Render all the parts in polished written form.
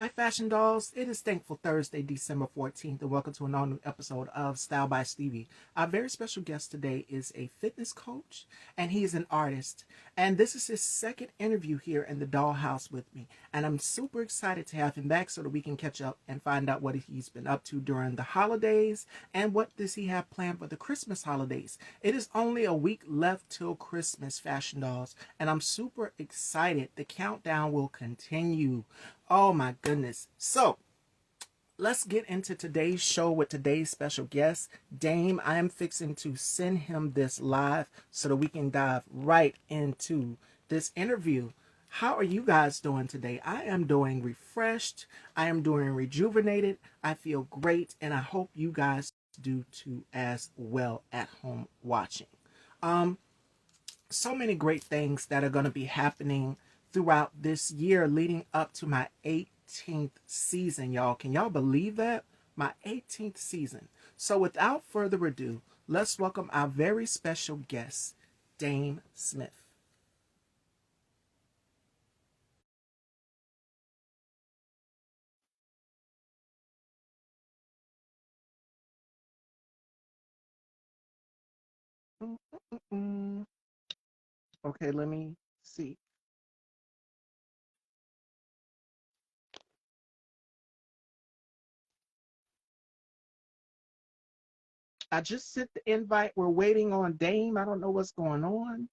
Hi, Fashion Dolls. It is Thankful Thursday, December 14th, and welcome to an all new episode of Style by Stevie. Our very special guest today is a fitness coach, and he is an artist. And this is his second interview here in the Dollhouse with me. And I'm super excited to have him back so that we can catch up and find out what he's been up to during the holidays and what does he have planned for the Christmas holidays. It is only a week left till Christmas, Fashion Dolls, and I'm super excited. The countdown will continue. Oh my goodness. So let's get into today's show with today's special guest, Dame. I am fixing to send him this live so that we can dive right into this interview. How are you guys doing today? I am doing refreshed. I am doing rejuvenated. I feel great, and I hope you guys do too as well at home watching. Um, so many great things that are going to be happening throughout this year leading up to my 18th season, y'all. Can y'all believe that? My 18th season. So without further ado, let's welcome our very special guest, Dame Smith. Mm-mm-mm. Okay, let me see. I just sent the invite. We're waiting on Dame. I don't know what's going on.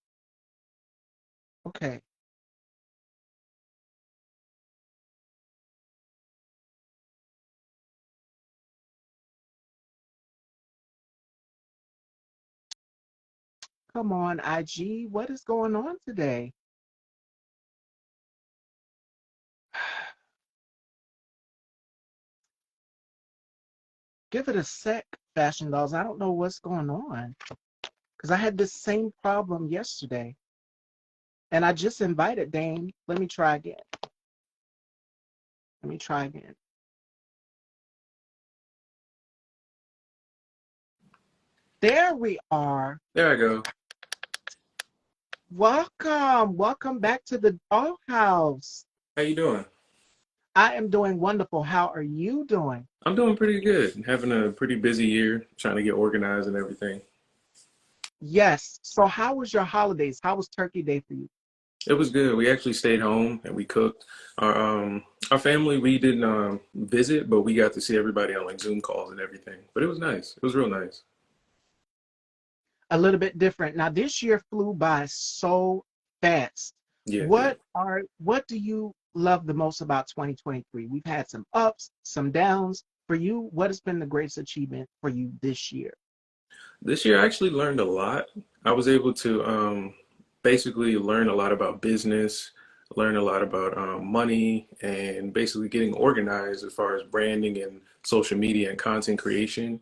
Okay, come on, IG. What is going on today? Give it a sec, Fashion Dolls. I don't know what's going on because I had this same problem yesterday, and I just invited Dane. Let me try again. Let me try again. There we are. There I go. Welcome. Welcome back to the Dollhouse. How you doing? I am doing wonderful. How are you doing? I'm doing pretty good. Having a pretty busy year, trying to get organized and everything. Yes. So, how was your holidays? How was Turkey Day for you? It was good. We actually stayed home and we cooked. Our family we didn't visit, but we got to see everybody on like Zoom calls and everything. But it was nice. It was real nice. A little bit different. Now, this year flew by so fast. Yeah, yeah. What do you love the most about 2023? We've had some ups, some downs. For you, what has been the greatest achievement for you this year? This year I actually learned a lot. I was able to basically learn a lot about business, learn a lot about money, and basically getting organized as far as branding and social media and content creation.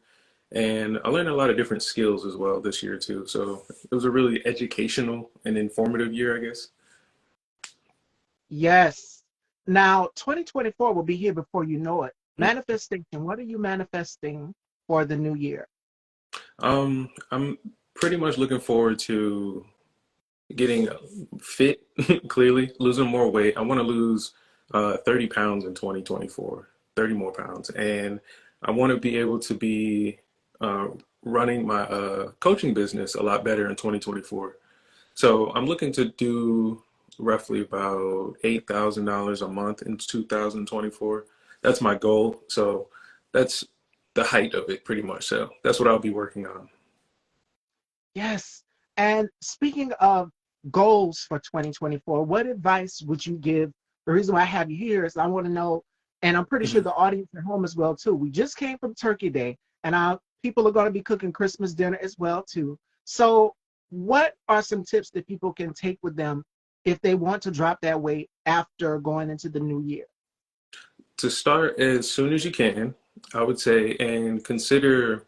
And I learned a lot of different skills as well this year too. So it was a really educational and informative year, I guess. Yes. Now, 2024 will be here before you know it. Manifestation, what are you manifesting for the new year? I'm pretty much looking forward to getting fit, clearly, losing more weight. I want to lose 30 pounds in 2024, 30 more pounds. And I want to be able to be uh, running my coaching business a lot better in 2024. So I'm looking to do roughly about $8,000 a month in 2024. That's my goal. So that's the height of it pretty much. So that's what I'll be working on. Yes. And speaking of goals for 2024, what advice would you give? The reason why I have you here is I want to know, and I'm pretty sure the audience at home as well too. We just came from Turkey Day, and our people are going to be cooking Christmas dinner as well too. So, what are some tips that people can take with them if they want to drop that weight after going into the new year? To start as soon as you can, I would say, and consider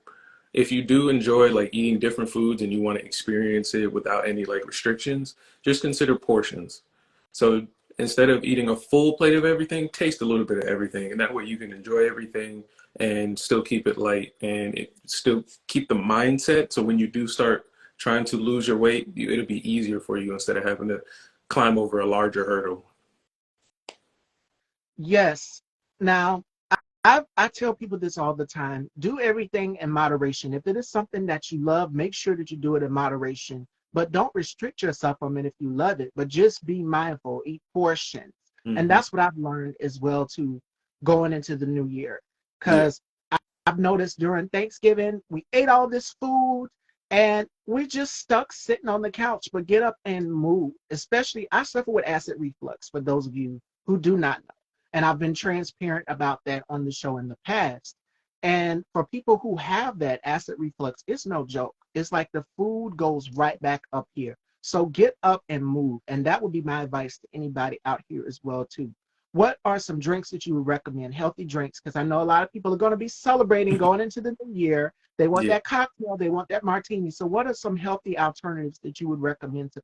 if you do enjoy like eating different foods and you want to experience it without any like restrictions, just consider portions. So instead of eating a full plate of everything, taste a little bit of everything, and that way you can enjoy everything and still keep it light and still keep the mindset. So when you do start trying to lose your weight, it'll be easier for you instead of having to climb over a larger hurdle. Yes. Now, I tell people this all the time. Do everything in moderation. If it is something that you love, make sure that you do it in moderation. But don't restrict yourself from it if you love it. But just be mindful, eat portions. And Hmm. that's what I've learned as well too, going into the new year. Yeah. Because I've noticed during Thanksgiving, we ate all this food and we just stuck sitting on the couch. But get up and move. Especially, I suffer with acid reflux, for those of you who do not know. And I've been transparent about that on the show in the past. And for people who have that acid reflux, it's no joke. It's like the food goes right back up here. So get up and move. And that would be my advice to anybody out here as well, too. What are some drinks that you would recommend? Healthy drinks, because I know a lot of people are going to be celebrating going into the new year. They want Yeah. that cocktail, they want that martini. So, what are some healthy alternatives that you would recommend to?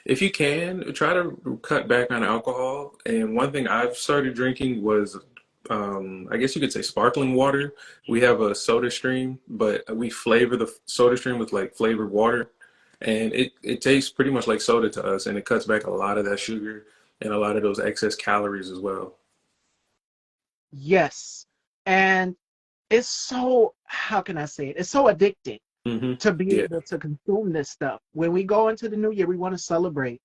If you can, try to cut back on alcohol. And one thing I've started drinking was, I guess you could say sparkling water. We have a soda stream, but we flavor the soda stream with like flavored water. And it tastes pretty much like soda to us, and it cuts back a lot of that sugar and a lot of those excess calories as well. Yes. And it's so, how can I say it? It's so addicting Hmm. to be Yeah. able to consume this stuff. When we go into the new year, we want to celebrate.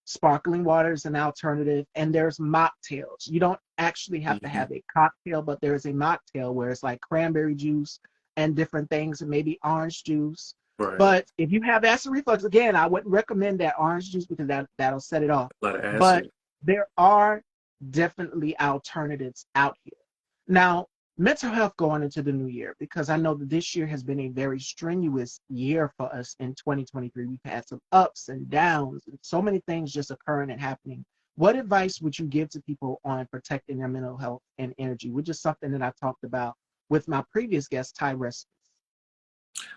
Sparkling water is an alternative, and there's mocktails. You don't actually have to Hmm. have a cocktail, but there's a mocktail where it's like cranberry juice and different things, and maybe orange juice. Right. But if you have acid reflux, again, I wouldn't recommend that orange juice because that'll set it off. A lot of But acid. there are definitely alternatives out here. Now, mental health going into the new year, because I know that this year has been a very strenuous year for us in 2023. We've had some ups and downs and so many things just occurring and happening. What advice would you give to people on protecting their mental health and energy, which is something that I talked about with my previous guest, Ty Resmus?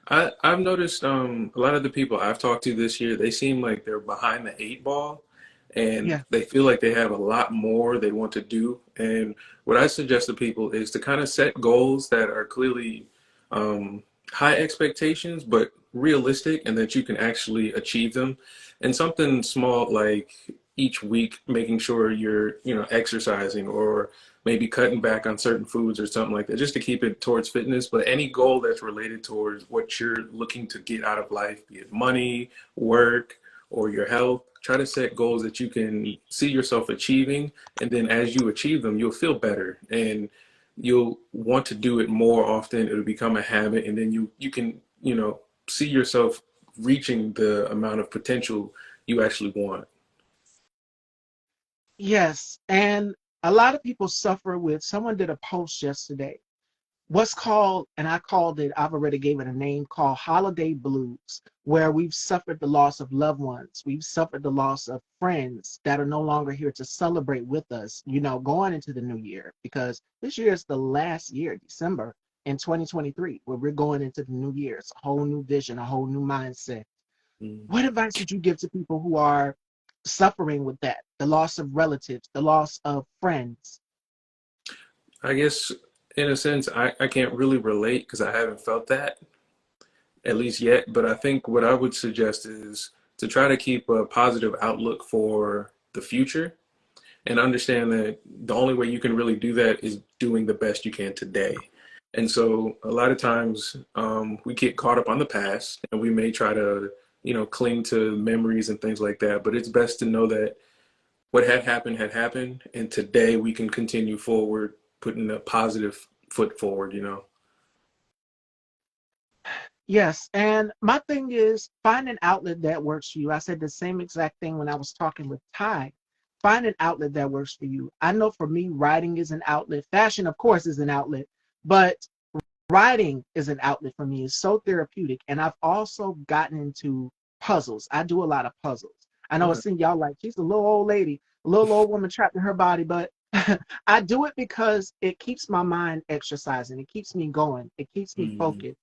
I've noticed a lot of the people I've talked to this year, they seem like they're behind the eight ball and Yeah. they feel like they have a lot more they want to do. And what I suggest to people is to kind of set goals that are clearly um, high expectations, but realistic and that you can actually achieve them. And something small like each week, making sure you're, exercising or maybe cutting back on certain foods or something like that, just to keep it towards fitness. But any goal that's related towards what you're looking to get out of life, be it money, work, or your health, try to set goals that you can see yourself achieving. And then as you achieve them, you'll feel better and you'll want to do it more often. It'll become a habit. And then you can, see yourself reaching the amount of potential you actually want. Yes. And a lot of people suffer with, someone did a post yesterday, what's called, and I called it, I've already gave it a name, called holiday blues, where we've suffered the loss of loved ones. We've suffered the loss of friends that are no longer here to celebrate with us, going into the new year, because this year is the last year, December in 2023, where we're going into the new year. It's a whole new vision, a whole new mindset. Mm. What advice would you give to people who are suffering with that, the loss of relatives, the loss of friends? I guess in a sense, I can't really relate because I haven't felt that at least yet. But I think what I would suggest is to try to keep a positive outlook for the future and understand that the only way you can really do that is doing the best you can today. And so a lot of times we get caught up on the past and we may try to, cling to memories and things like that. But it's best to know that what had happened. And today we can continue forward, putting a positive foot forward. Yes, and my thing is find an outlet that works for you. I said the same exact thing when I was talking with Ty. Find an outlet that works for you. I know for me, writing is an outlet. Fashion, of course, is an outlet, but writing is an outlet for me. It's so therapeutic. And I've also gotten into puzzles. I do a lot of puzzles. I know Okay. it's in y'all like she's a little old lady, a little old woman trapped in her body, but I do it because it keeps my mind exercising. It keeps me going. It keeps me Mhm. focused.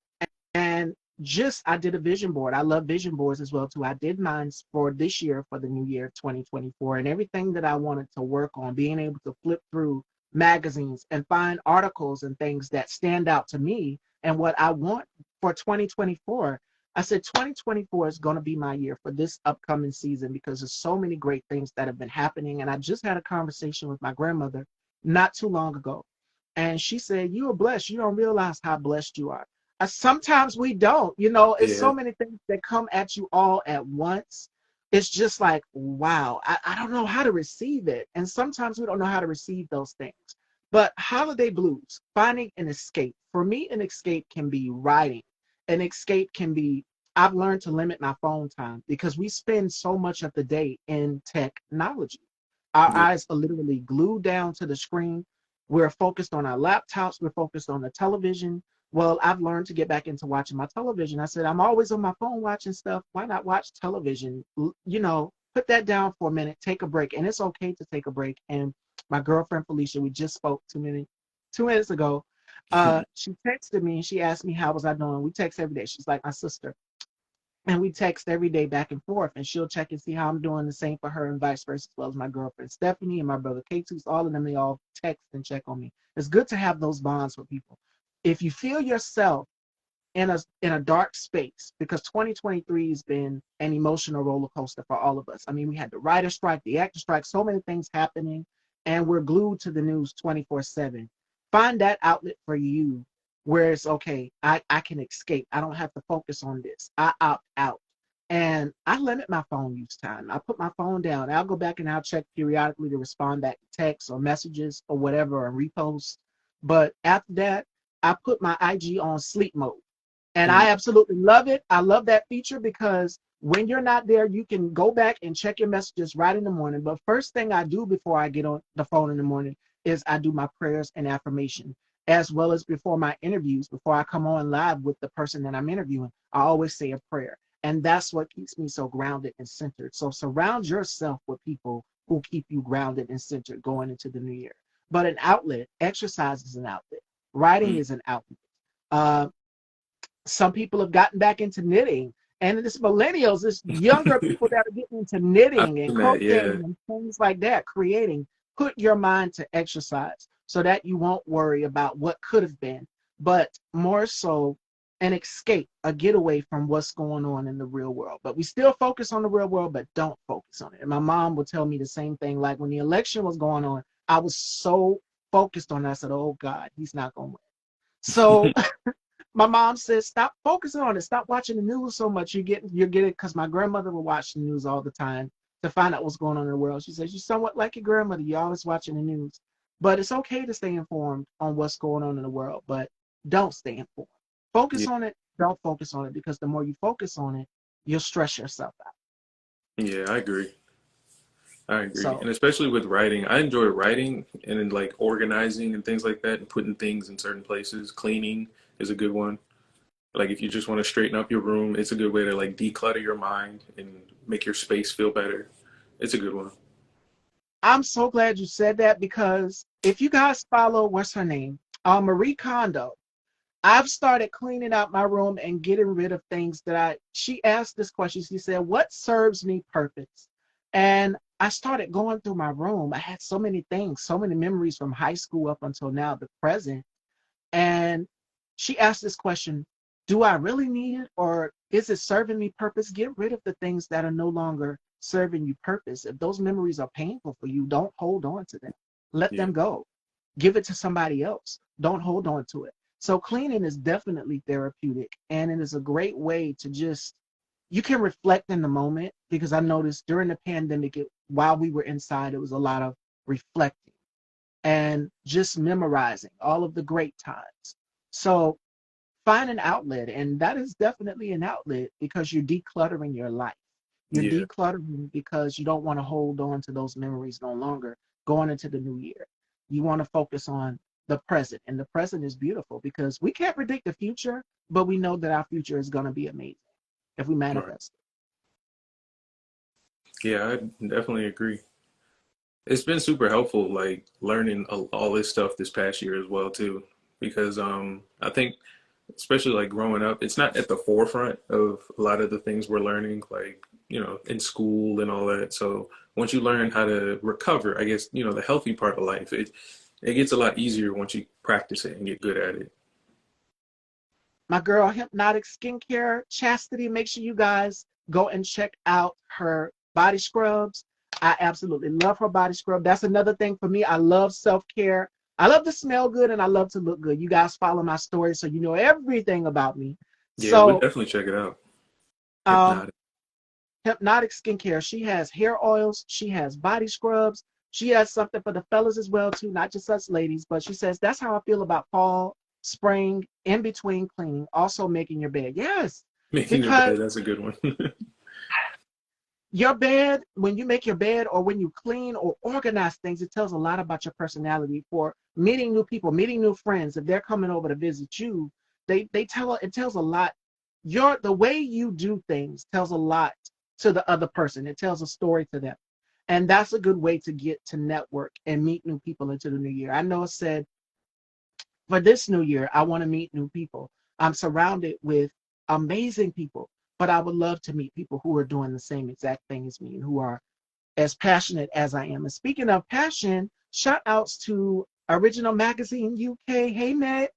And just I did a vision board. I love vision boards as well too. I did mine for this year for the new year 2024, and everything that I wanted to work on, being able to flip through magazines and find articles and things that stand out to me and what I want for 2024. I said 2024 is going to be my year for this upcoming season because there's so many great things that have been happening. And I just had a conversation with my grandmother not too long ago. And she said, "You are blessed. You don't realize how blessed you are." Sometimes we don't. It's Yeah. so many things that come at you all at once. It's just like, wow, I don't know how to receive it. And sometimes we don't know how to receive those things. But holiday blues, finding an escape. For me, an escape can be writing. An escape can be, I've learned to limit my phone time because we spend so much of the day in technology. Our Yeah. eyes are literally glued down to the screen. We're focused on our laptops. We're focused on the television. Well, I've learned to get back into watching my television. I said, I'm always on my phone watching stuff. Why not watch television? Put that down for a minute, take a break. And it's okay to take a break. And my girlfriend Felicia, we just spoke 2 minutes ago. She texted me and she asked me how was I doing. We text every day. She's like my sister. And we text every day back and forth, and she'll check and see how I'm doing. The same for her, and vice versa, as well as my girlfriend Stephanie and my brother K2. All of them, they all text and check on me. It's good to have those bonds with people. If you feel yourself in a dark space, because 2023 has been an emotional roller coaster for all of us. I mean, we had the writer strike, the actor strike, so many things happening, and we're glued to the news 24/7. Find that outlet for you where it's okay. I can escape. I don't have to focus on this. I opt out. And I limit my phone use time. I put my phone down. I'll go back and I'll check periodically to respond back to texts or messages or whatever or reposts. But after that, I put my IG on sleep mode. And Mm. I absolutely love it. I love that feature because when you're not there, you can go back and check your messages right in the morning. But first thing I do before I get on the phone in the morning is I do my prayers and affirmation, as well as before my interviews, before I come on live with the person that I'm interviewing. I always say a prayer. And that's what keeps me so grounded and centered. So surround yourself with people who keep you grounded and centered going into the new year. But an outlet, exercise is an outlet, writing Mm. is an outlet. Uh, some people have gotten back into knitting, and it's millennials, it's younger people that are getting into I've knitting and seen that. Yeah. crocheting and things like that, creating. Put your mind to exercise so that you won't worry about what could have been, but more so an escape, a getaway from what's going on in the real world. But we still focus on the real world, but don't focus on it. And my mom would tell me the same thing. Like when the election was going on, I was so focused on that. I said, oh God, he's not going to win. So my mom says, stop focusing on it. Stop watching the news so much. You're getting, because my grandmother would watch the news all the time to find out what's going on in the world. She says, you're somewhat like your grandmother. You're always watching the news. But it's okay to stay informed on what's going on in the world, but don't stay informed. Focus Yeah. on it. Don't focus on it, because the more you focus on it, you'll stress yourself out. Yeah, I agree. I agree. So And especially with writing, I enjoy writing and then like organizing and things like that and putting things in certain places. Cleaning is a good one. Like if you just want to straighten up your room, it's a good way to like declutter your mind and make your space feel better. It's a good one. I'm so glad you said that, because if you guys follow, what's her name? Marie Kondo, I've started cleaning out my room and getting rid of things that she asked this question. She said, what serves me purpose? And I started going through my room. I had so many things, so many memories from high school up until now, the present. And she asked this question, do I really need it, or is it serving me purpose? Get rid of the things that are no longer serving you purpose. If those memories are painful for you, don't hold on to them. Let Yeah. them go. Give it to somebody else. Don't hold on to it. So cleaning is definitely therapeutic, and it is a great way to just, you can reflect in the moment, because I noticed during the pandemic, while we were inside, it was a lot of reflecting and just memorizing all of the great times. So find an outlet, and that is definitely an outlet, because you're decluttering your life. You're Yeah. decluttering because you don't want to hold on to those memories no longer going into the new year. You want to focus on the present, and the present is beautiful because we can't predict the future, but we know that our future is going to be amazing if we Right. manifest it. Yeah, I definitely agree. It's been super helpful, like learning all this stuff this past year as well too, because I think especially like growing up, it's not at the forefront of a lot of the things we're learning, like, in school and all that. So once you learn how to recover, I guess, the healthy part of life, it gets a lot easier once you practice it and get good at it. My girl, Hypnotic Skincare, Chastity, make sure you guys go and check out her body scrubs. I absolutely love her body scrub. That's another thing for me. I love self care. I love to smell good and I love to look good. You guys follow my story, so you know everything about me. Yeah, we'll So, definitely check it out. um, Hypnotic. Hypnotic Skincare. She has hair oils. She has body scrubs. She has something for the fellas as well too, not just us ladies. But she says that's how I feel about fall, spring, in between cleaning. Also making your bed. Yes, Making your because bed, that's a good one. your bed, when you make your bed or when you clean or organize things, it tells a lot about your personality for meeting new people, meeting new friends. If they're coming over to visit you, they tell it tells a lot. The way you do things tells a lot to the other person. It tells a story to them. And that's a good way to get to network and meet new people into the new year. I know it said for this new year, I want to meet new people. I'm surrounded with amazing people, but I would love to meet people who are doing the same exact thing as me and who are as passionate as I am. And speaking of passion, shout outs to Original Magazine UK. Hey, Meg.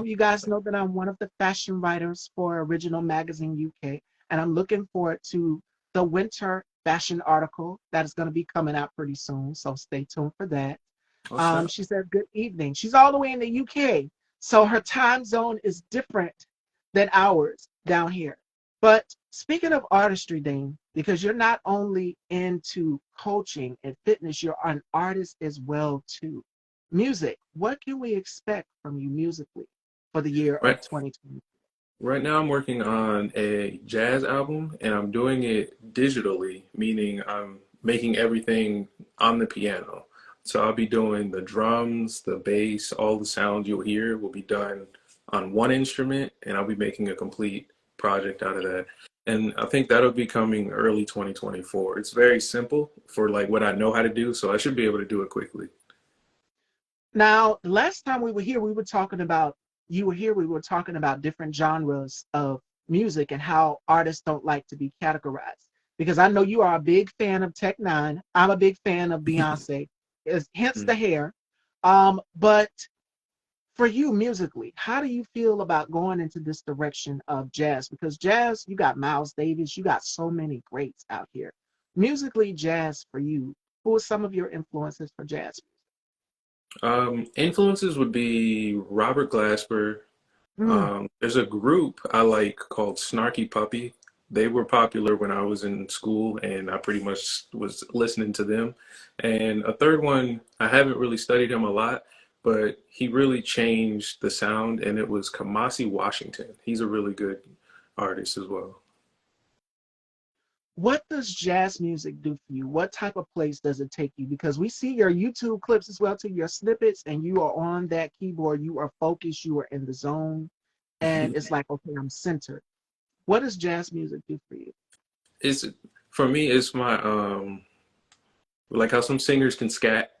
You guys know that I'm one of the fashion writers for Original Magazine UK, and I'm looking forward to the winter fashion article that is going to be coming out pretty soon. So stay tuned for that. What's that? She said, "Good evening." She's all the way in the UK, so her time zone is different than ours down here. But speaking of artistry, Dane, because you're not only into coaching and fitness, you're an artist as well too. Music. What can we expect from you musically for the year of Right. 2020? Right now, I'm working on a jazz album and I'm doing it digitally, meaning I'm making everything on the piano. So I'll be doing the drums, the bass, all the sounds you'll hear will be done on one instrument, and I'll be making a complete project out of that. And I think that'll be coming early 2024. It's very simple for like what I know how to do, so I should be able to do it quickly. Now, the last time we were here, we were talking about you were here. We were talking about different genres of music and how artists don't like to be categorized. Because I know you are a big fan of Tech Nine. I'm a big fan of Beyonce. Hence the hair. But for you musically, how do you feel about going into this direction of jazz? Because jazz, you got Miles Davis, you got so many greats out here. Musically, jazz for you. Who are some of your influences for jazz? Influences would be Robert Glasper. Mm. There's a group I like called Snarky Puppy. They were popular when I was in school, and I pretty much was listening to them. And a third one, I haven't really studied him a lot, but he really changed the sound, and it was Kamasi Washington. He's a really good artist as well. What does jazz music do for you? What type of place does it take you? Because we see your YouTube clips as well, to your snippets, and you are on that keyboard, you are focused, you are in the zone, and it's like, okay, I'm centered. What does jazz music do for you? It's for me, it's my like how some singers can scat,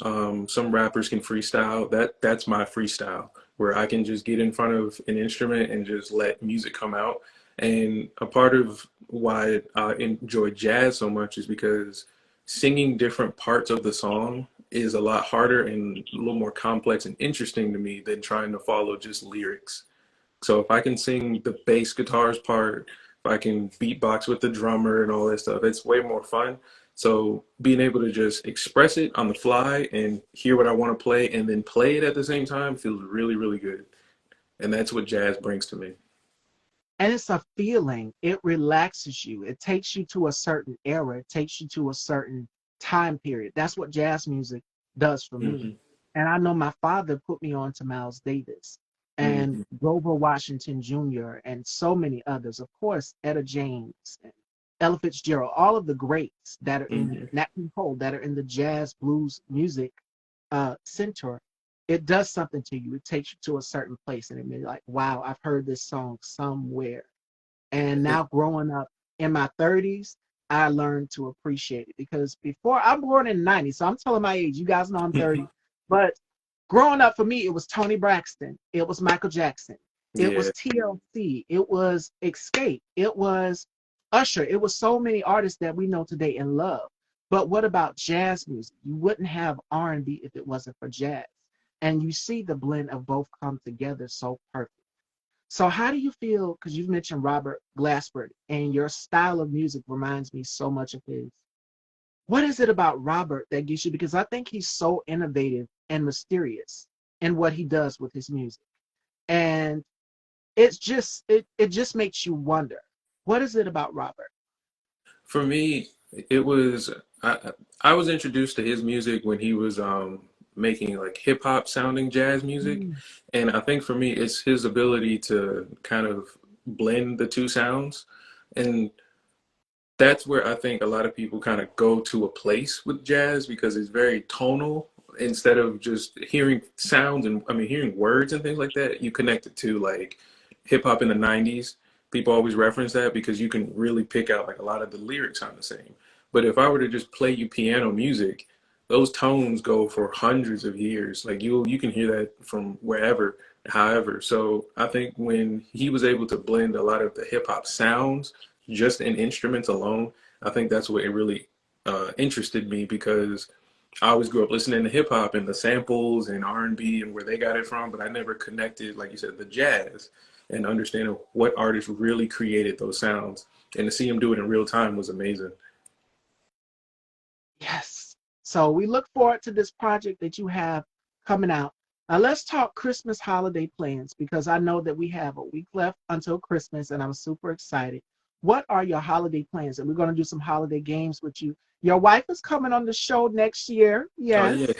some rappers can freestyle. That's my freestyle, where I can just get in front of an instrument and just let music come out. And a part of why I enjoy jazz so much is because singing different parts of the song is a lot harder and a little more complex and interesting to me than trying to follow just lyrics. So if I can sing the bass guitars part, if I can beatbox with the drummer and all that stuff, it's way more fun. So being able to just express it on the fly and hear what I want to play and then play it at the same time feels really, really good. And that's what jazz brings to me. And it's a feeling. It relaxes you. It takes you to a certain era. It takes you to a certain time period. That's what jazz music does for me. Hmm. And I know my father put me on to Miles Davis and Hmm. Grover Washington Jr. and so many others. Of course, Etta James and Ella Fitzgerald, all of the greats that are in Hmm. Nat King Cole that are in the jazz blues music center. It does something to you. It takes you to a certain place, and it may be like, wow, I've heard this song somewhere. And It, now growing up in my 30s, I learned to appreciate it because before I'm born in 90, so I'm telling my age, you guys know I'm 30. But growing up for me, it was Tony Braxton, it was Michael Jackson, it yeah, was TLC, it was Escape, it was Usher, it was so many artists that we know today and love. But what about jazz music? You wouldn't have R&B if it wasn't for jazz. And you see the blend of both come together so perfect. So how do you feel? Because you've mentioned Robert Glasper, and your style of music reminds me so much of his. What is it about Robert that gets you? Because I think he's so innovative and mysterious in what he does with his music. And it just makes you wonder, what is it about Robert? For me, it was I was introduced to his music when he was making like hip hop sounding jazz music, Mm, and I think for me it's his ability to kind of blend the two sounds, and that's where I think a lot of people kind of go to a place with jazz because it's very tonal instead of just hearing sounds and I mean hearing words and things like that. You connect it to like hip hop in the 90s. People always reference that because you can really pick out like a lot of the lyrics sound the same. But if I were to just play you piano music, those tones go for hundreds of years. Like you can hear that from wherever, however. So I think when he was able to blend a lot of the hip hop sounds just in instruments alone, I think that's what it really interested me because I always grew up listening to hip hop and the samples and R&B and where they got it from, but I never connected, like you said, the jazz and understanding what artists really created those sounds. And to see him do it in real time was amazing. yes. So we look forward to this project that you have coming out. Now let's talk Christmas holiday plans because I know that we have a week left until Christmas and I'm super excited. What are your holiday plans? And we're going to do some holiday games with you. Your wife is coming on the show next year. Oh yeah. Yes.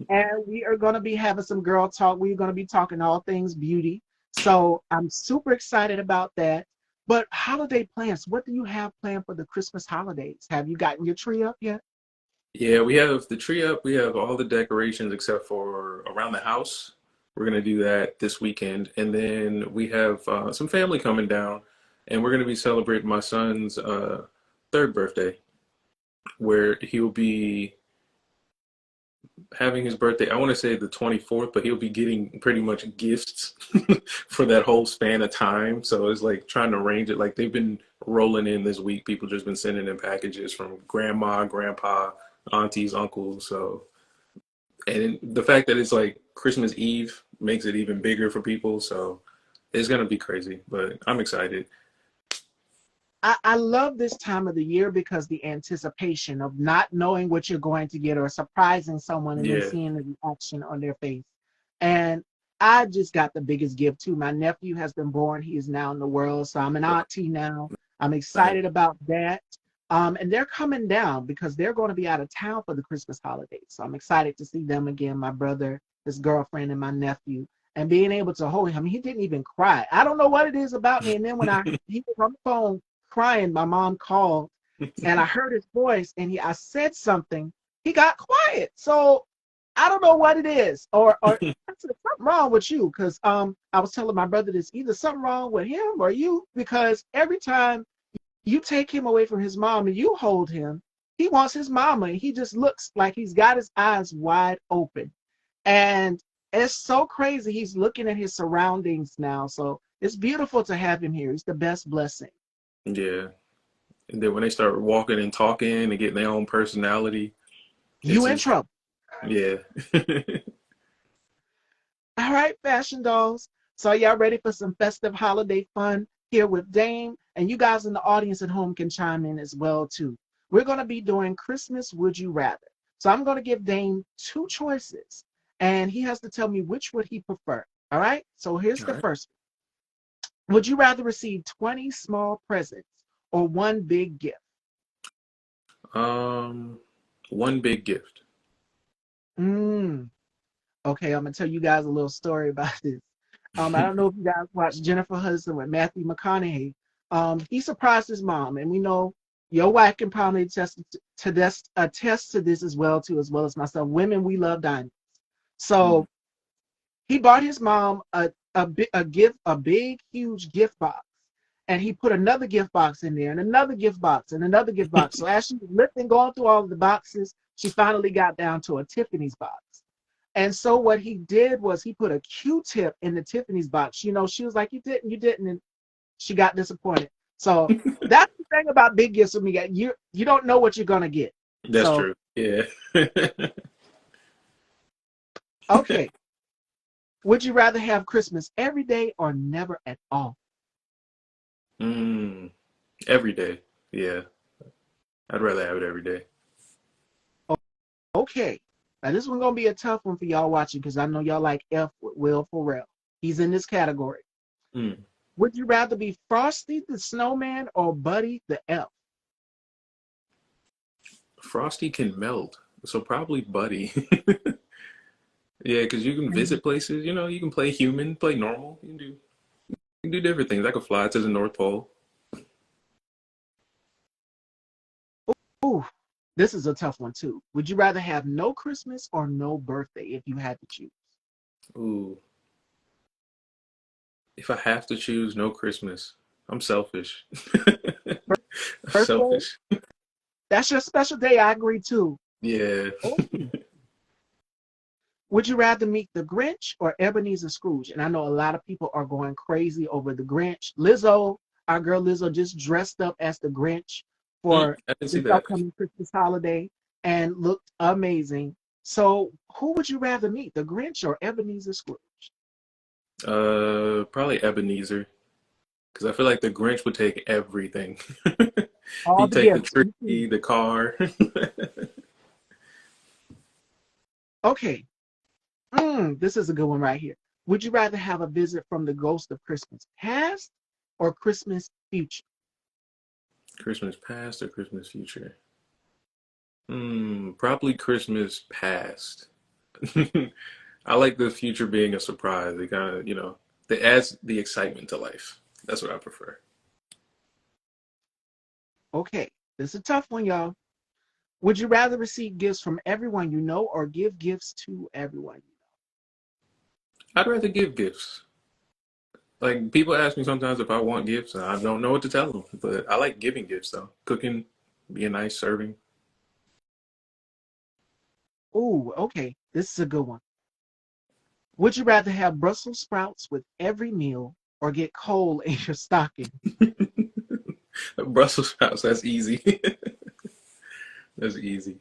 And we are going to be having some girl talk. We're going to be talking all things beauty. So I'm super excited about that. But holiday plans, what do you have planned for the Christmas holidays? Have you gotten your tree up yet? Yeah, we have the tree up. We have all the decorations except for around the house. We're gonna do that this weekend, and then we have some family coming down, and we're gonna be celebrating my son's third birthday, where he'll be having his birthday. I want to say the 24th, but he'll be getting pretty much gifts for that whole span of time. So it's like trying to arrange it. Like they've been rolling in this week. People just been sending in packages from grandma, grandpa, aunties, uncles. So and the fact that it's like Christmas Eve makes it even bigger for people. So it's gonna be crazy, but I'm excited. I love this time of the year because the anticipation of not knowing what you're going to get or surprising someone and then Yeah, seeing the reaction on their face. And I just got the biggest gift too. My nephew has been born. He is now in the world. So I'm an auntie now. I'm nice. excited about that. And they're coming down because they're going to be out of town for the Christmas holidays. So I'm excited to see them again, my brother, his girlfriend, and my nephew. And being able to hold him, he didn't even cry. I don't know what it is about me. And then when he was on the phone crying. My mom called and I heard his voice and I said something. He got quiet. So I don't know what it is. Or I said, something wrong with you. Because I was telling my brother this either something wrong with him or you, because every time you take him away from his mom and you hold him, he wants his mama. And he just looks like he's got his eyes wide open. And it's so crazy. He's looking at his surroundings now. So it's beautiful to have him here. He's the best blessing. Yeah. And then when they start walking and talking and getting their own personality, You it's in just trouble. yeah. All right, fashion dolls. So y'all ready for some festive holiday fun here with Dame? And you guys in the audience at home can chime in as well too. We're going to be doing Christmas Would You Rather. So I'm going to give Dame two choices, and he has to tell me which would he prefer. All right. So here's All the right. first one. Would you rather receive 20 small presents or one big gift? Um, one big gift. Mm, okay, I'm gonna tell you guys a little story about this. I don't know if you guys watched Jennifer Hudson with Matthew McConaughey. He surprised his mom, and we know your wife can probably attest to this as well too, as well as myself. Women, we love diamonds. So he bought his mom a big huge gift box, and he put another gift box in there, and another gift box, and another gift box. So as she was lifting, going through all of the boxes, she finally got down to a Tiffany's box. And so what he did was he put a Q-tip in the Tiffany's box. You know, she was like, you didn't," and she got disappointed. So that's the thing about big gifts with me. You don't know what you're gonna get. That's So true. Yeah. okay, would you rather have Christmas every day or never at all? mm, every day. Yeah. I'd rather have it every day. Okay. Now this one's gonna be a tough one for y'all watching because I know y'all like F with Will Ferrell. He's in this category. Mm. Would you rather be Frosty the Snowman or Buddy the Elf? Frosty can melt, so probably Buddy. Yeah, because you can Mm. visit places. You know, you can play human, play normal. You can do different things. I could fly to the North Pole. Ooh, this is a tough one too. Would you rather have no Christmas or no birthday if you had to choose? Ooh, if I have to choose, no Christmas. I'm selfish. I'm Birthday? selfish. That's your special day. I agree too. Yeah. Oh. Would you rather meet the Grinch or Ebenezer Scrooge? And I know a lot of people are going crazy over the Grinch. Lizzo, our girl Lizzo, just dressed up as the Grinch for I didn't see this that. upcoming Christmas holiday and looked amazing. So, who would you rather meet, the Grinch or Ebenezer Scrooge? Probably Ebenezer, because I feel like the Grinch would take everything. All He'd the take the gifts. tree, the car. Okay, this is a good one right here. Would you rather have a visit from the ghost of Christmas past or Christmas future? Christmas past or Christmas future? Probably Christmas past. I like the future being a surprise. It kind of, it adds the excitement to life. That's what I prefer. Okay, this is a tough one, y'all. Would you rather receive gifts from everyone you know or give gifts to everyone you I'd rather give gifts. Like people ask me sometimes if I want gifts, and I don't know what to tell them. But I like giving gifts though. Cooking, being nice, serving. know? Ooh, okay, this is a good one. Would you rather have Brussels sprouts with every meal or get coal in your stocking? Brussels sprouts. That's easy. That's easy.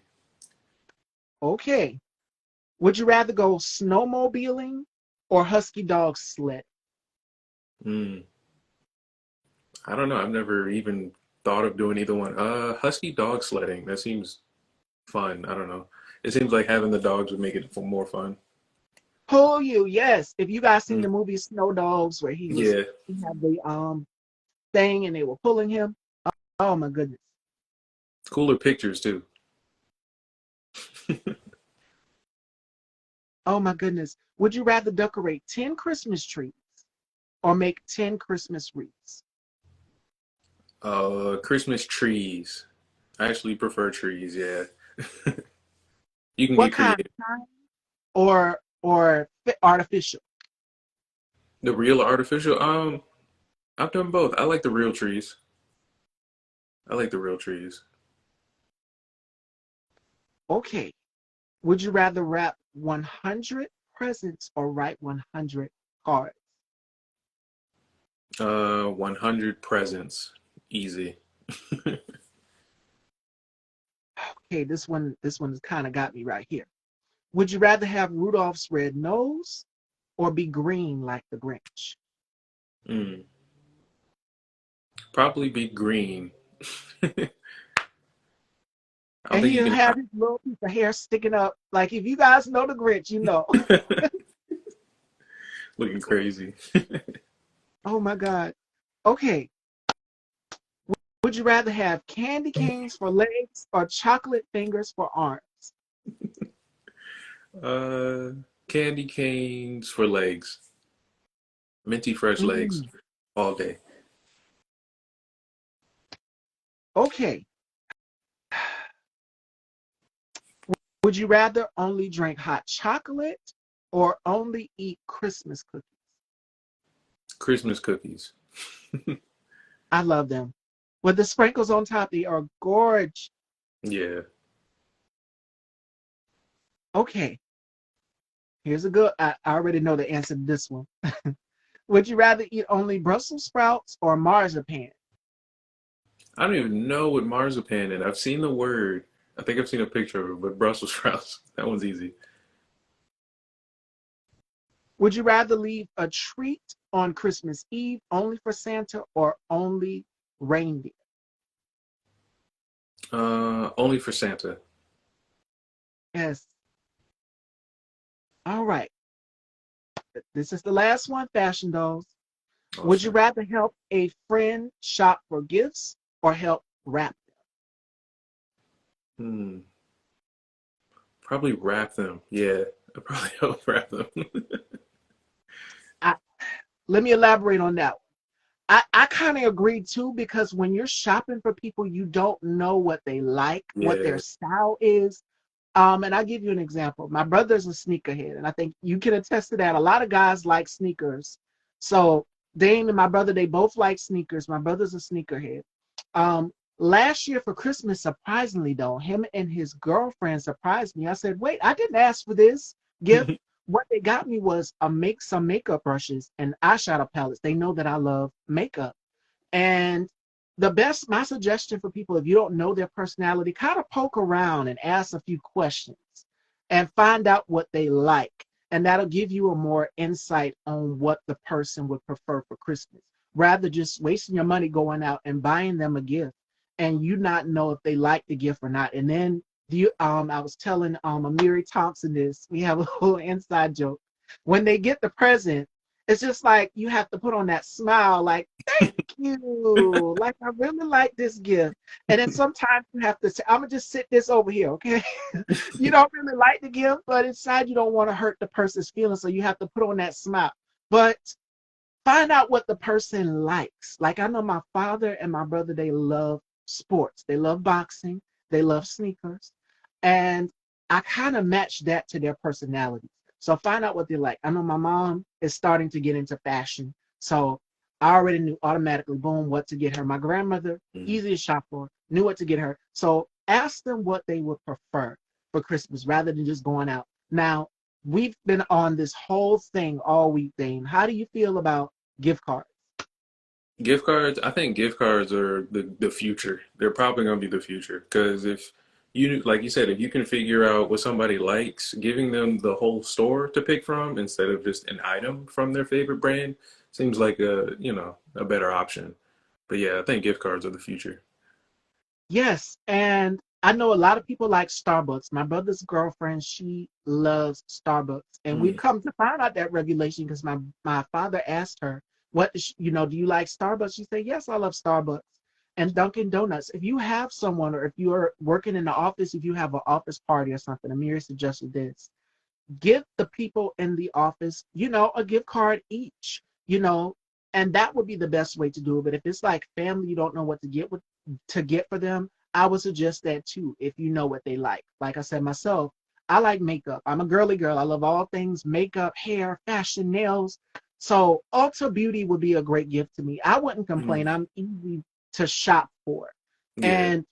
Okay. Would you rather go snowmobiling or husky dog sled? Mm, I don't know. I've never even thought of doing either one. Husky dog sledding. That seems fun. I don't know. It seems like having the dogs would make it more fun. Pull you, yes. If you guys seen Mm, the movie Snow Dogs where yeah. he had the thing and they were pulling him. Oh my goodness. Cooler pictures too. Oh my goodness. Would you rather decorate 10 Christmas trees or make 10 Christmas wreaths? Christmas trees. I actually prefer trees, yeah. You can What get kind? creative. Or artificial? The real or artificial, I've done both. I like the real trees. I like the real trees. Okay. Would you rather wrap 100 presents or write 100 cards? 100 presents. Easy. Okay, this one has kind of got me right here. Would you rather have Rudolph's red nose or be green like the Grinch? Mm. Probably be green. I don't And think you he'll can have his little piece of hair sticking up. Like if you guys know the Grinch, you know. hide. Looking crazy. Oh my God. Okay. Would you rather have candy canes for legs or chocolate fingers for arms? Uh, Candy canes for legs. Minty fresh legs Mm, all day. okay. Would you rather only drink hot chocolate or only eat Christmas cookies? Christmas cookies. I love them. With the sprinkles on top, they are gorgeous. Yeah. Okay, here's a good. I already know the answer to this one. Would you rather eat only Brussels sprouts or marzipan? I don't even know what marzipan is. I've seen the word. I think I've seen a picture of it, but Brussels sprouts. That one's easy. Would you rather leave a treat on Christmas Eve only for Santa or only reindeer? Only for Santa. Yes. All right. This is the last one, fashion dolls. Would you Awesome. rather help a friend shop for gifts or help wrap Hmm. Probably wrap them. Yeah, I probably help wrap them. them? Let me elaborate on that. I kind of agree too, because when you're shopping for people, you don't know what they like, what their Yeah. style is. And I'll give you an example. My brother's a sneakerhead, and I think you can attest to that. A lot of guys like sneakers. So Dame and my brother, they both like sneakers. My brother's a sneakerhead. Last year for Christmas, surprisingly though, him and his girlfriend surprised me. I said, "Wait, I didn't ask for this gift." What they got me was some makeup brushes and eyeshadow palettes. They know that I love makeup. And my suggestion for people, if you don't know their personality, kind of poke around and ask a few questions and find out what they like. And that'll give you a more insight on what the person would prefer for Christmas, rather just wasting your money going out and buying them a gift and you not know if they like the gift or not. And then I was telling Amiri Thompson this. We have a little inside joke. When they get the present, it's just like you have to put on that smile, like, thank you. Like, I really like this gift. And then sometimes you have to say, I'm going to just sit this over here, okay? You don't really like the gift, but inside you don't want to hurt the person's feelings. So you have to put on that smile. But find out what the person likes. Like I know my father and my brother, they love sports. They love boxing. They love sneakers. And I kind of match that to their personality. So find out what they like. I know my mom is starting to get into fashion. So I already knew automatically, boom, what to get her. My grandmother, Mm. easy to shop for, knew what to get her. So ask them what they would prefer for Christmas rather than just going out. Now, we've been on this whole thing all week, Dame. How do you feel about gift cards? Gift cards, I think gift cards are the future. They're probably going to be the future because if you, like you said, if you can figure out what somebody likes, giving them the whole store to pick from instead of just an item from their favorite brand seems like a better option. But yeah, I think gift cards are the future. Yes, and I know a lot of people like Starbucks. My brother's girlfriend, she loves Starbucks, and we've Mm. come to find out that regulation because my father asked her, "What is, do you like Starbucks?" She said, "Yes, I love Starbucks." And Dunkin' Donuts. If you have someone, or if you are working in the office, if you have an office party or something, Amir suggested this, give the people in the office, a gift card each, and that would be the best way to do it. But if it's like family, you don't know what to get for them, I would suggest that too, if you know what they like. Like I said myself, I like makeup. I'm a girly girl. I love all things makeup, hair, fashion, nails. So Ulta Beauty would be a great gift to me. I wouldn't complain. Mm. I'm easy to shop for. Yeah. And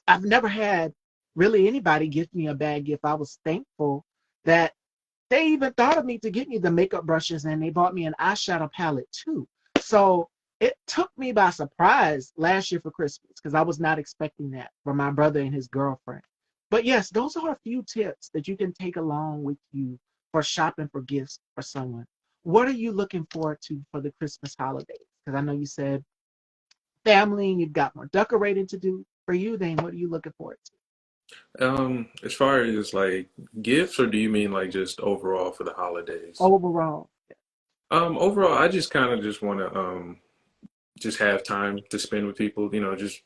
I've never had really anybody give me a bad gift. I was thankful that they even thought of me to get me the makeup brushes and they bought me an eyeshadow palette too. So it took me by surprise last year for Christmas because I was not expecting that from my brother and his girlfriend. But yes, those are a few tips that you can take along with you for shopping for gifts for someone. What are you looking forward to for the Christmas holidays? Because I know you said family and you've got more decorating to do. For you, then, what are you looking forward to? As far as like gifts, or do you mean like just overall for the holidays? Overall. Overall, I just kind of just want to just have time to spend with people, just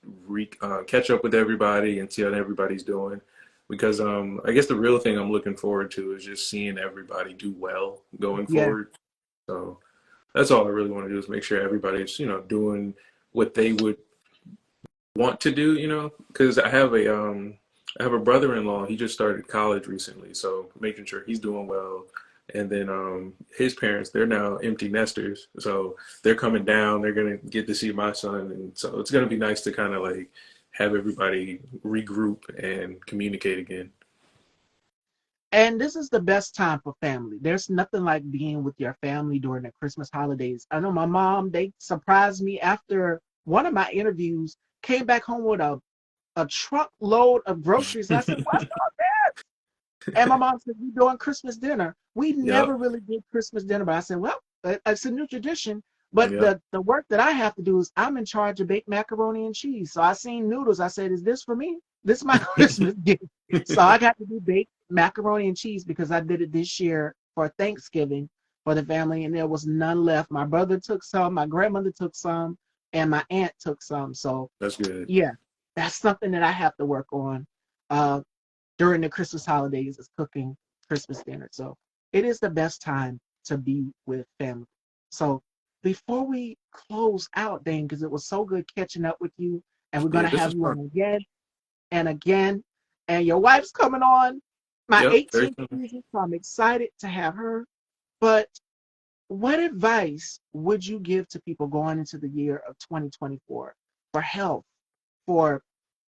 catch up with everybody and see how everybody's doing. Because I guess the real thing I'm looking forward to is just seeing everybody do well going Yeah. forward. So that's all I really want to do is make sure everybody's, doing what they would want to do, because I have a brother-in-law. He just started college recently, so making sure he's doing well. And then his parents, they're now empty nesters, so they're coming down. They're gonna get to see my son, and so it's gonna be nice to kind of like have everybody regroup and communicate again. And this is the best time for family. There's nothing like being with your family during the Christmas holidays. I know my mom, they surprised me after one of my interviews, came back home with a truck load of groceries. I said, "What's up?" And my mom said, "We doing Christmas dinner." We never Yep, really did Christmas dinner, but I said, "Well, it's a new tradition." But yep. the work that I have to do is I'm in charge of baked macaroni and cheese. So I seen noodles. I said, "Is this for me? This is my Christmas gift." So I got to do baked macaroni and cheese because I did it this year for Thanksgiving for the family, and there was none left. My brother took some, my grandmother took some, and my aunt took some. So That's good. yeah, that's something that I have to work on uh, during the Christmas holidays is cooking Christmas dinner. So it is the best time to be with family. So before we close out, Dane, because it was so good catching up with you, and we're Yeah, gonna this have is you fun. on again and again. And your wife's coming on my Yep, very 18th soon. season, so I'm excited to have her. But what advice would you give to people going into the year of 2024 for health, for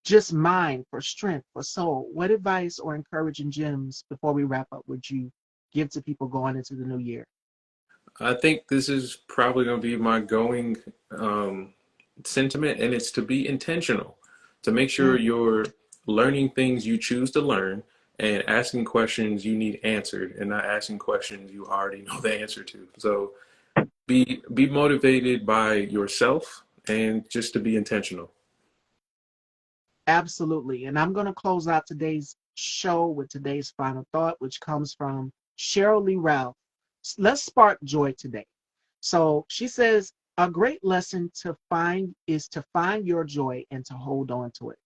just mind, for strength, for soul? What advice or encouraging gems before we wrap up would you give to people going into the new year? I think this is probably going to be my going sentiment, and it's to be intentional, to make sure Mm, you're learning things you choose to learn and asking questions you need answered, and not asking questions you already know the answer to. So be motivated by yourself and just to be intentional. absolutely. And I'm going to close out today's show with today's final thought, which comes from Cheryl Lee Ralph. Let's spark joy today. So she says, a great lesson to find is to find your joy and to hold on to it.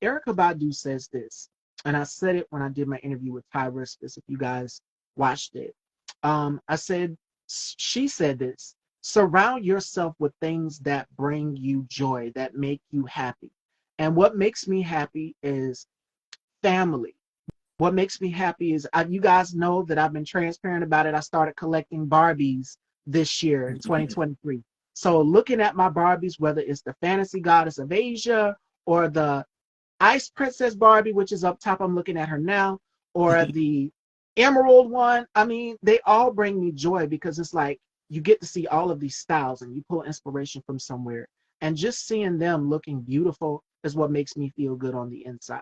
Erica Badu says this, and I said it when I did my interview with Ty Riskus, if you guys watched it. I said, she said this, surround yourself with things that bring you joy, that make you happy. And what makes me happy is family. What makes me happy is you guys know that I've been transparent about it. I started collecting Barbies this year in 2023. So looking at my Barbies, whether it's the Fantasy Goddess of Asia or the Ice Princess Barbie, which is up top, I'm looking at her now, or the Emerald one. I mean, they all bring me joy because it's like you get to see all of these styles and you pull inspiration from somewhere. And just seeing them looking beautiful is what makes me feel good on the inside,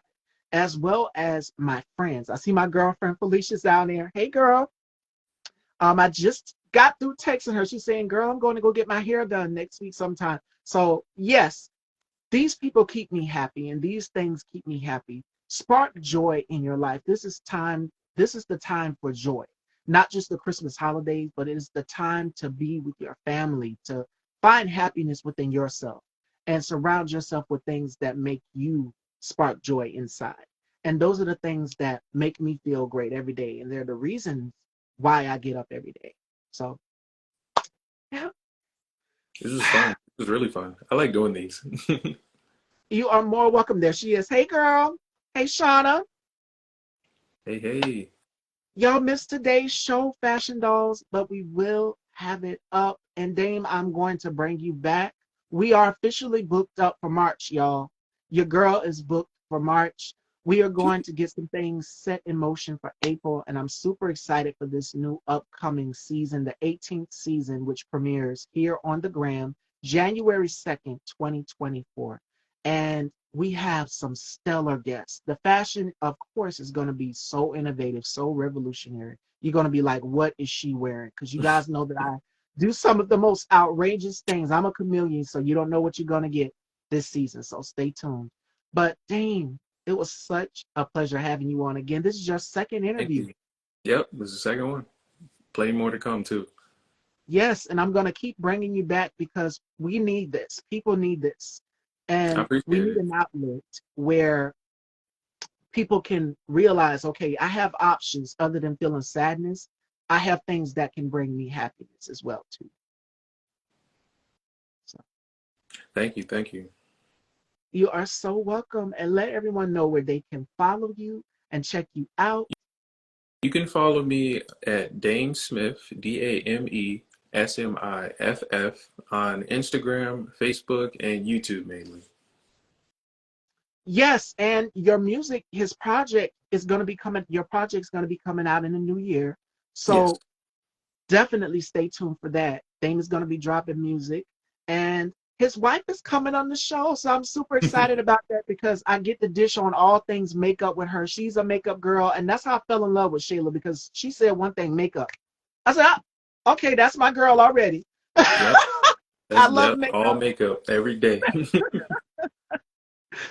as well as my friends. I see my girlfriend Felicia's down there. Hey, girl. I just got through texting her. She's saying, girl, I'm going to go get my hair done next week sometime. So, yes, these people keep me happy and these things keep me happy. Spark joy in your life. This is the time for joy. Not just the Christmas holidays, but it is the time to be with your family, to find happiness within yourself and surround yourself with things that make you spark joy inside. And those are the things that make me feel great every day. And they're the reasons why I get up every day. So, yeah. This is fun. This is really fun. I like doing these. You are more welcome. There she is. Hey, girl. Hey, Shauna. Hey, hey. Y'all missed today's show, Fashion Dolls, but we will have it up. And Dame, I'm going to bring you back. We are officially booked up for March, y'all. Your girl is booked for March. We are going to get some things set in motion for April, and I'm super excited for this new upcoming season, the 18th season, which premieres here on the Gram January 2nd, 2024. And we have some stellar guests. The fashion, of course, is going to be so innovative, so revolutionary. You're going to be like, what is she wearing? Because you guys know that I do some of the most outrageous things. I'm a chameleon, so you don't know what you're going to get this season. So stay tuned. But Dane, it was such a pleasure having you on again. This is your second Thank interview. you. Yep, this is the second one. Plenty more to come too. Yes, and I'm going to keep bringing you back because we need this. People need this. I And we appreciate need it. an outlet where people can realize, okay, I have options other than feeling sadness. I have things that can bring me happiness as well too. So Thank you. Thank you. you are so welcome, and let everyone know where they can follow you and check you out. You can follow me at Dame Smith, DameSmiff, on Instagram, Facebook, and YouTube mainly. Yes, and your music, his project is going to be coming. Your project's going to be coming out in the new year, Yes. so definitely stay tuned for that. Dame is going to be dropping music, and his wife is coming on the show. So I'm super excited about that because I get the dish on all things makeup with her. She's a makeup girl, and that's how I fell in love with Shayla because she said one thing, makeup. I said, "Ah, okay, that's my girl already." Yep. I That's love yep. All makeup, makeup every day.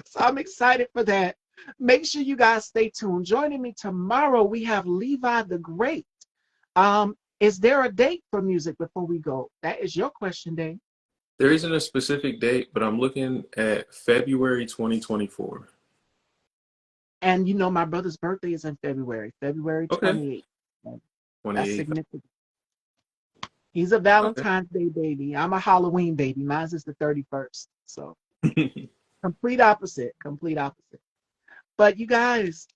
so I'm excited for that. Make sure you guys stay tuned. Joining me tomorrow, we have Levi the Great. Is there a date for music before we go? That is your question, Dave. There isn't a specific date, but I'm looking at February 2024. And you know, my brother's birthday is in February, February Okay. 28th. That's 28th. significant. He's a Okay. Valentine's Day baby. I'm a Halloween baby. Mine's is the 31st. So complete opposite, complete opposite. But you guys,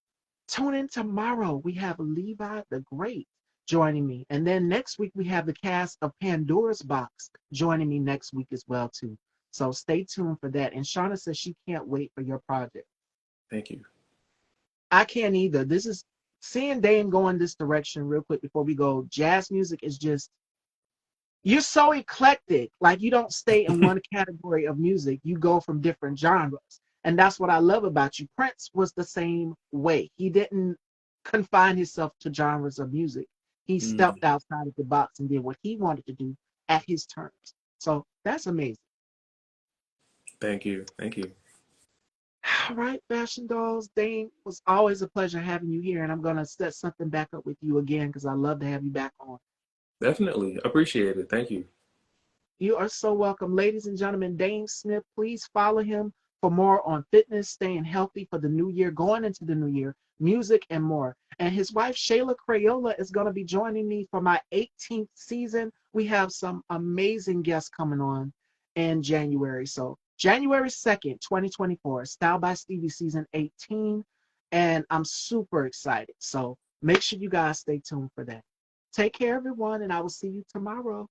tune in tomorrow. We have Levi the Great joining me. And then next week, we have the cast of Pandora's Box joining me next week as well, too. So stay tuned for that. And Shauna says she can't wait for your project. Thank you. I can't either. This is seeing Dame go in this direction real quick before we go. Jazz music is just, you're so eclectic. Like you don't stay in one category of music. You go from different genres. And that's what I love about you. Prince was the same way. He didn't confine himself to genres of music. He Mm, stepped outside of the box and did what he wanted to do at his terms. So that's amazing. thank you. Thank you. All right, Fashion Dolls. Dane, it was always a pleasure having you here. And I'm going to set something back up with you again because I love to have you back on. Definitely. Appreciate it. Thank you. You are so welcome. Ladies and gentlemen, Dane Smith, please follow him for more on fitness, staying healthy for the new year, going into the new year, music, and more. And his wife, Shayla Crayola, is going to be joining me for my 18th season. We have some amazing guests coming on in January. So, January 2nd, 2024, Style by Stevie season 18. And I'm super excited. So, make sure you guys stay tuned for that. Take care, everyone, and I will see you tomorrow.